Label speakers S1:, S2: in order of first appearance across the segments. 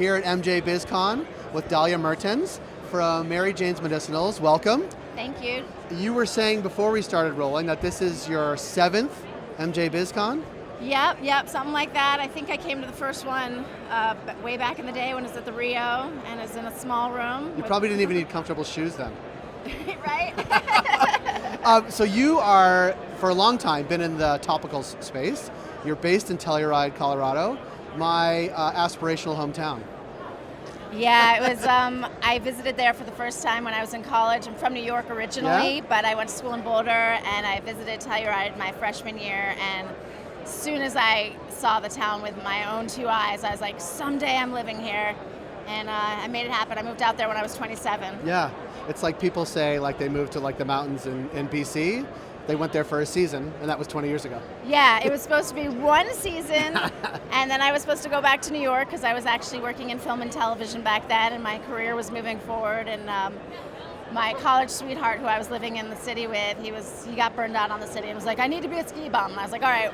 S1: here at MJBizCon with Dahlia Mertens from Mary Jane's Medicinals. Welcome.
S2: Thank you.
S1: You were saying before we started rolling that this is your 7th MJBizCon?
S2: Yep, something like that. I think I came to the first one way back in the day when it was at the Rio and it was in a small room.
S1: You probably didn't even need comfortable shoes then.
S2: Right?
S1: So you are, for a long time, been in the topicals space. You're based in Telluride, Colorado, my aspirational hometown.
S2: Yeah, it was, I visited there for the first time when I was in college. I'm from New York originally, but I went to school in Boulder and I visited Telluride my freshman year, and as soon as I saw the town with my own 2 eyes, I was like, someday I'm living here. And I made it happen. I moved out there when I was 27.
S1: Yeah, it's like people say like they moved to like the mountains in BC. They went there for a season, and that was 20 years ago.
S2: Yeah, it was supposed to be one season, and then I was supposed to go back to New York because I was actually working in film and television back then, and my career was moving forward. And my college sweetheart, who I was living in the city with, he got burned out on the city and was like, I need to be a ski bum. And I was like, all right,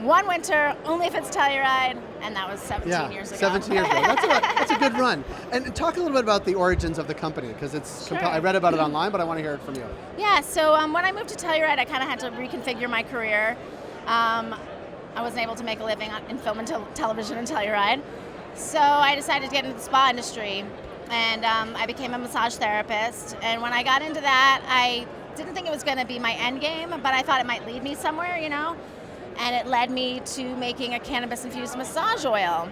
S2: one winter, only if it's Telluride, and that was 17 years ago.
S1: 17 years ago. That's a good run. And talk a little bit about the origins of the company, because it's
S2: Sure.
S1: I read about it online, but I want to hear it from you.
S2: Yeah, so when I moved to Telluride, I kind of had to reconfigure my career. I wasn't able to make a living in film and television in Telluride, so I decided to get into the spa industry, and I became a massage therapist. And when I got into that, I didn't think it was going to be my end game, but I thought it might lead me somewhere, you know? And it led me to making a cannabis-infused massage oil.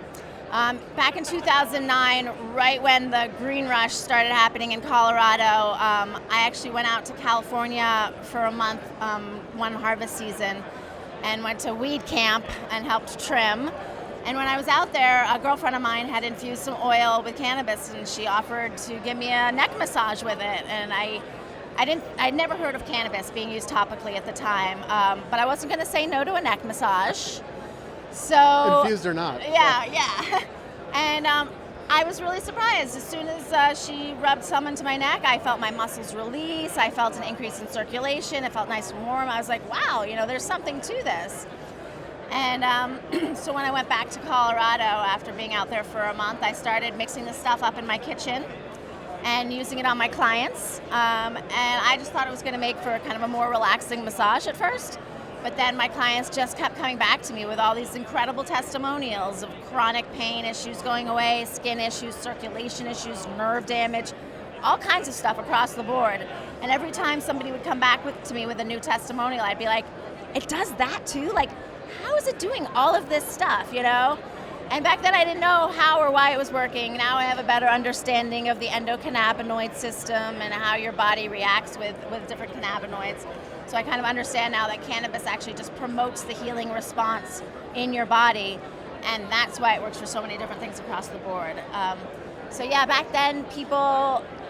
S2: Back in 2009, right when the green rush started happening in Colorado, I actually went out to California for a month, one harvest season, and went to weed camp and helped trim. And when I was out there, a girlfriend of mine had infused some oil with cannabis, and she offered to give me a neck massage with it. And I'd never heard of cannabis being used topically at the time, but I wasn't going to say no to a neck massage. So
S1: Infused or not.
S2: Yeah. And I was really surprised. As soon as she rubbed some into my neck, I felt my muscles release. I felt an increase in circulation. It felt nice and warm. I was like, wow, there's something to this. And so when I went back to Colorado after being out there for a month, I started mixing the stuff up in my kitchen and using it on my clients. And I just thought it was going to make for kind of a more relaxing massage at first. But then my clients just kept coming back to me with all these incredible testimonials of chronic pain issues going away, skin issues, circulation issues, nerve damage, all kinds of stuff across the board. And every time somebody would come back to me with a new testimonial, I'd be like, it does that too? Like, how is it doing all of this stuff, And back then I didn't know how or why it was working. Now I have a better understanding of the endocannabinoid system and how your body reacts with different cannabinoids. So I kind of understand now that cannabis actually just promotes the healing response in your body, and that's why it works for so many different things across the board. So yeah, back then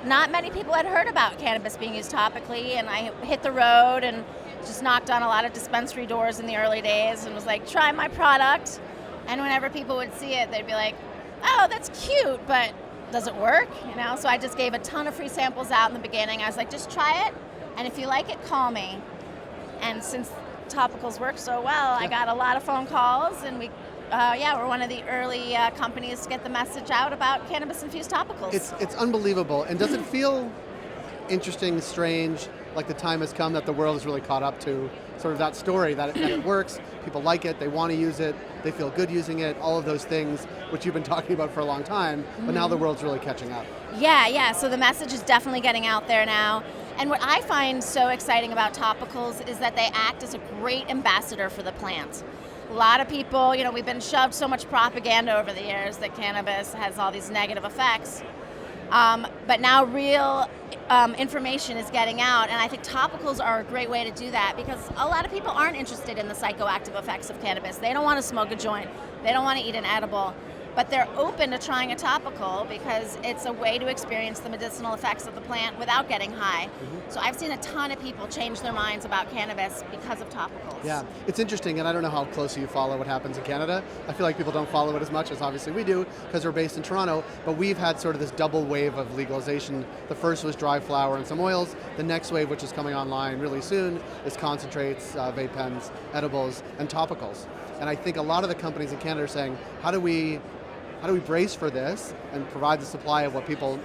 S2: not many people had heard about cannabis being used topically, and I hit the road and just knocked on a lot of dispensary doors in the early days and was like, try my product. And whenever people would see it, they'd be like, oh, that's cute, but does it work? So I just gave a ton of free samples out in the beginning. I was like, just try it, and if you like it, call me. And since topicals work so well, I got a lot of phone calls, and we're one of the early companies to get the message out about cannabis-infused topicals.
S1: It's unbelievable. And does it feel interesting, strange, like the time has come that the world has really caught up to sort of that story, that it works, people like it, they want to use it, they feel good using it, all of those things which you've been talking about for a long time, but now the world's really catching up.
S2: Yeah, so the message is definitely getting out there now. And what I find so exciting about topicals is that they act as a great ambassador for the plant. A lot of people, we've been shoved so much propaganda over the years that cannabis has all these negative effects. But now real information is getting out, and I think topicals are a great way to do that because a lot of people aren't interested in the psychoactive effects of cannabis. They don't want to smoke a joint. They don't want to eat an edible. But they're open to trying a topical because it's a way to experience the medicinal effects of the plant without getting high. So I've seen a ton of people change their minds about cannabis because of topicals.
S1: Yeah, it's interesting, and I don't know how closely you follow what happens in Canada. I feel like people don't follow it as much as obviously we do because we're based in Toronto, but we've had sort of this double wave of legalization. The first was dry flower and some oils. The next wave, which is coming online really soon, is concentrates, vape pens, edibles, and topicals. And I think a lot of the companies in Canada are saying, how do we how do we brace for this and provide the supply of what people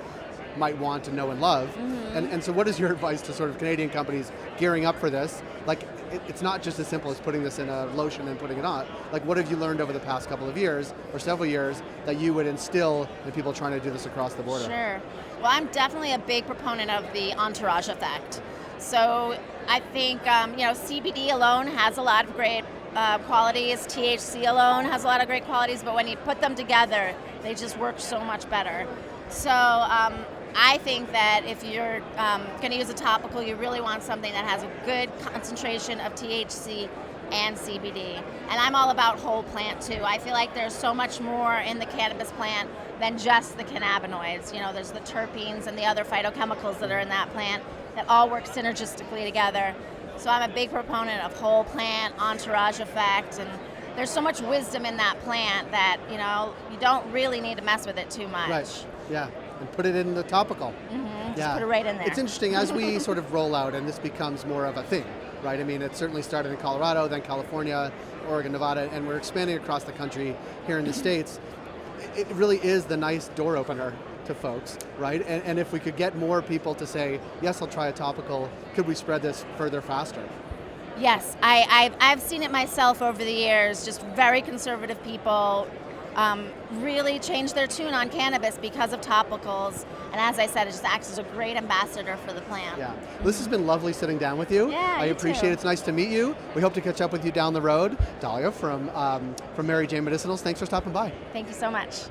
S1: might want to know and love? And so what is your advice to sort of Canadian companies gearing up for this? Like, it's not just as simple as putting this in a lotion and putting it on. Like, what have you learned over the past couple of years or several years that you would instill in people trying to do this across the border?
S2: Sure. Well, I'm definitely a big proponent of the entourage effect. So I think, CBD alone has a lot of great qualities. THC alone has a lot of great qualities, but when you put them together, they just work so much better. So I think that if you're going to use a topical, you really want something that has a good concentration of THC and CBD. And I'm all about whole plant too. I feel like there's so much more in the cannabis plant than just the cannabinoids. You know, there's the terpenes and the other phytochemicals that are in that plant that all work synergistically together. So I'm a big proponent of whole plant, entourage effect, and there's so much wisdom in that plant that, you don't really need to mess with it too much.
S1: Right, yeah, and put it in the topical.
S2: Just put it right in there.
S1: It's interesting as we sort of roll out and this becomes more of a thing, right? I mean, it certainly started in Colorado, then California, Oregon, Nevada, and we're expanding across the country here in the States. It really is the nice door opener to folks, right? And if we could get more people to say, yes, I'll try a topical, could we spread this further faster?
S2: Yes, I've seen it myself over the years, just very conservative people really change their tune on cannabis because of topicals. And as I said, it just acts as a great ambassador for the plant.
S1: Yeah, this has been lovely sitting down with you.
S2: Yeah,
S1: I appreciate it. It's nice to meet you. We hope to catch up with you down the road. Dahlia from Mary Jane Medicinals, thanks for stopping by.
S2: Thank you so much.